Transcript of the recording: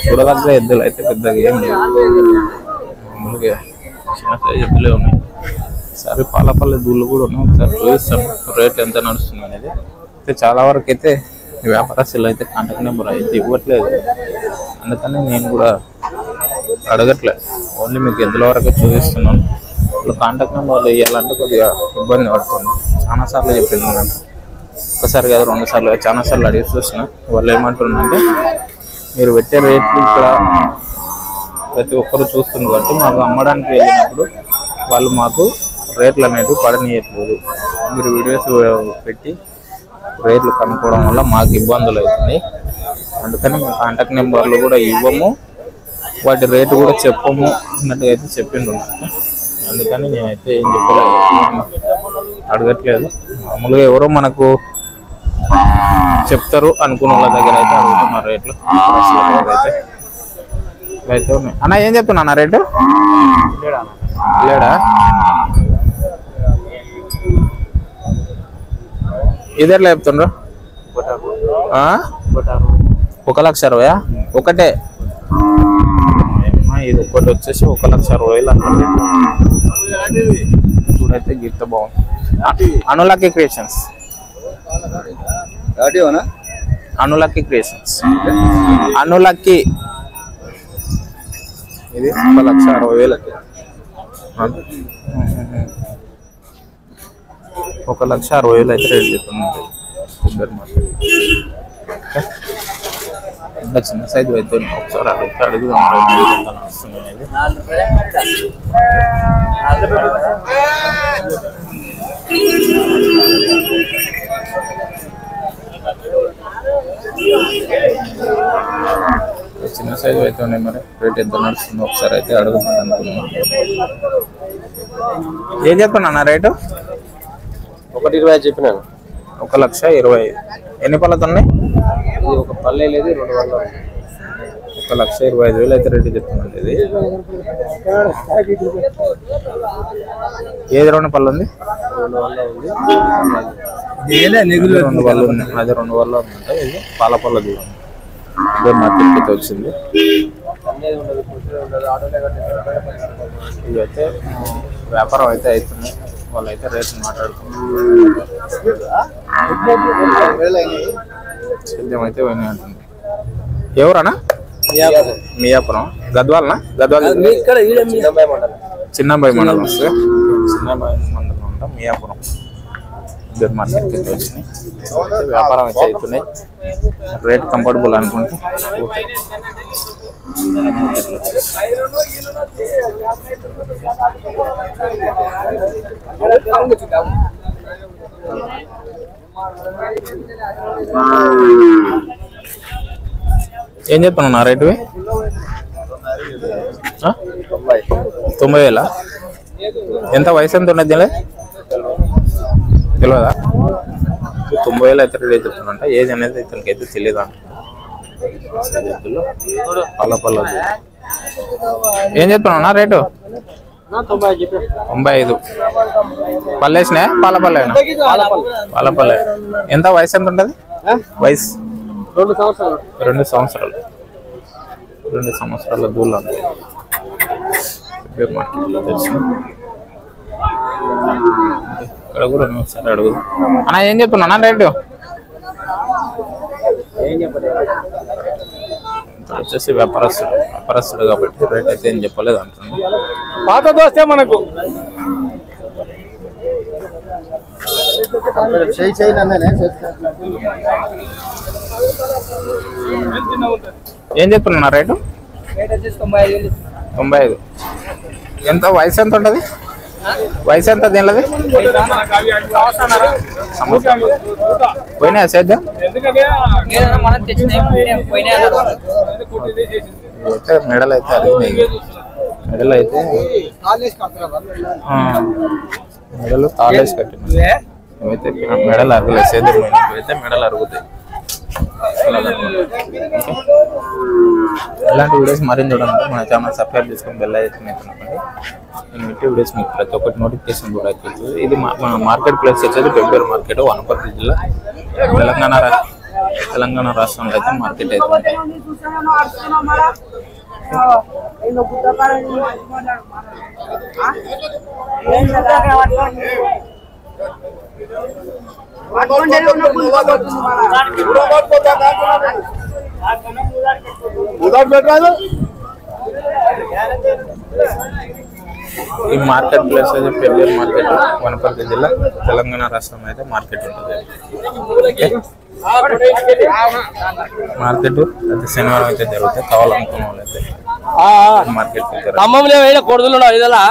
చూడదగ్గ ఎద్దులు అయితే పెద్దగా ఏం లేవు, మామూలుగా చిన్న సైజు ఎద్దులే ఉన్నాయి. సరే పాలపల్లి దూళ్ళు కూడా ఉన్నాయి, ఒకసారి చూపిస్తాను రేట్ ఎంత నడుస్తుంది అనేది. అయితే చాలా వరకు అయితే వ్యాపారస్తులు అయితే కాంటాక్ట్ నెంబర్ అయితే ఇవ్వట్లేదు, అందుకని నేను కూడా అడగట్లేదు, ఓన్లీ మీకు ఎద్దుల వరకే చూపిస్తున్నాను. ఇప్పుడు కాంటాక్ట్ నెంబర్లు ఇవ్వాలంటే కొద్దిగా ఇబ్బంది పడుతుంది. చాలాసార్లు చెప్పింది అంటే ఒకసారి కాదు 2 సార్లు చాలాసార్లు అడిగి చూసిన. వాళ్ళు ఏమంటున్నారంటే మీరు పెట్టే రేట్లు ఇక్కడ ప్రతి ఒక్కరు చూస్తుంది కాబట్టి మాకు అమ్మడానికి వెళ్ళినప్పుడు వాళ్ళు మాకు రేట్లు అనేవి పడనీయట్లేదు. మీరు వీడియోస్ పెట్టి రేట్లు కనుక్కోవడం వల్ల మాకు ఇబ్బందులు అవుతుంది, అందుకని మేము కాంటాక్ట్ నెంబర్లు కూడా ఇవ్వము, వాటి రేటు కూడా చెప్పము అన్నట్టుగా అయితే చెప్పిండు. అందుకని నేనైతే ఏం చెప్పలేదు, అడగట్లేదు. మామూలుగా ఎవరో మనకు చెప్తారు అనుకున్న వాళ్ళ దగ్గర అయితే అడుగుతున్నారు రేట్లు అయితే ఉన్నాయి. అన్న ఏం చెప్తున్నా రేటు లేడా? ఇదేట్లా చెప్తుండ్రు? 1,60,000 ఒకటే. ఇది ఒకటి వచ్చేసి 1,60,000 అనుకోండి. చూడైతే గీత బాగుంది. అనులక్కీ క్రియేషన్స్, అనులక్కీ క్రియేషన్స్, అనులక్కీ. ఇది 1,60,000, 1,60,000 అయితే రేట్ చెప్తుంది. ఇంకా చిన్న సైజు అయితే ఒకసారి అడుగుదాం వస్తుంది అనేది. చిన్న సైజు అయితే ఉన్నాయి, మరి రేట్ ఎంత నడుస్తుందో ఒకసారి అయితే అడుగుతాను అనుకున్నాను. ఏం చెప్పాను రేటు? 1,20,000 చెప్పినాను. 1,20,000. ఎన్ని పళ్ళతో ఉన్నాయి? ఇది ఒక పల్లె లేదు, 2 పళ్ళు. 1,25,000 అయితే రేటు చెప్తున్నాను. ఇది ఏది 2 పళ్ళు ఉంది? 2 పళ్ళు ఉంది. అది 2 పళ్ళు ఉందంటే ఇది పాలపల్ల దూరం మార్కెట్కి వచ్చింది. ఇవైతే వ్యాపారం అయితే అవుతుంది, వాళ్ళైతే రేట్లు మాట్లాడుతున్నారు. సేద్యం అయితే పోయినాయి అంటుంది. ఎవరన్నా? మియాపురం. గద్వాలనా? గద్వాల చిన్నబాయి మండలం వస్తే చిన్నబాయి మండలం ఉంటాం. మియాపురం మార్కెట్కి అయితే వచ్చినాయి. వ్యాపారం అయితే అవుతున్నాయి, రేట్ కంఫర్టబుల్ అనుకుంటే ఏం చెప్తున్నా రేటు? 90,000. ఎంత వయసు ఎంత ఉన్నది తెలియదా? 90,000 అయితే రేట్ చెప్తున్నంట. ఏజ్ అనేది ఇతనికి అయితే తెలియదు అంటున్నాడు. పల్లపల్ల ఏం చెప్తున్నా రేటు? 95. పల్లేసినా పాలపల్లేనా? పాలపల్లె. ఎంత వయసు ఎంత ఉంటుంది? వయసు 2 సంవత్సరాలు. 2 సంవత్సరాలు. 2 సంవత్సరాల దూరం అంతే. మార్కెట్లో తెచ్చిన ఇక్కడ కూడా ఒకసారి అడుగుదు. అన్న ఏం చెప్తున్నా రేటు? వచ్చేసి వ్యాపారస్తుడు కాబట్టి రేట్ అయితే ఏం చెప్పలేదు అంటున్నాను. పాత దోస్తే మనకు ఏం చెప్తున్నా రేటు? 95. ఎంత వయసు ఎంత ఉంటుంది? వయసు ఎంత దీనిది? పోయినాయా సేద్యం? మెడలు అయితే అడిగినాయి. మెడలు తాళేసి కట్టినాయి. ఇవైతే మెడలు అరగలేదు. సేద్యం అయితే మెడలు అరుగుతాయి. ఇలాంటి వీడియోస్ మరిన్ని చూడాలంటే మన ఛానల్ సబ్స్క్రైబ్ చేసుకొని బెల్ ఐకాన్ నొక్కండి. నేను పెట్టే వీడియోస్ మీకు ప్రతి ఒక్కటి నోటిఫికేషన్ కూడా అవుతుంది. ఇది మా మార్కెట్ ప్లేస్ వచ్చేది పెబ్బేరు మార్కెట్, వనపర్తి జిల్లా, తెలంగాణ తెలంగాణ రాష్ట్రంలో అయితే మార్కెట్ అయితే ఉంటాయి. ఈ మార్కెట్ ప్లేస్ అయితే పెళ్ళూరు మార్కెట్, వనపర్తి జిల్లా, తెలంగాణ రాష్ట్రంలో అయితే మార్కెట్ ఉంటుంది. మార్కెట్ అయితే శనివారం అయితే జరుగుతాయి. కావాలనుకున్న వాళ్ళు అయితే మార్కెట్ ఖమ్మంలో వేరే కొడుదలు ఇదలా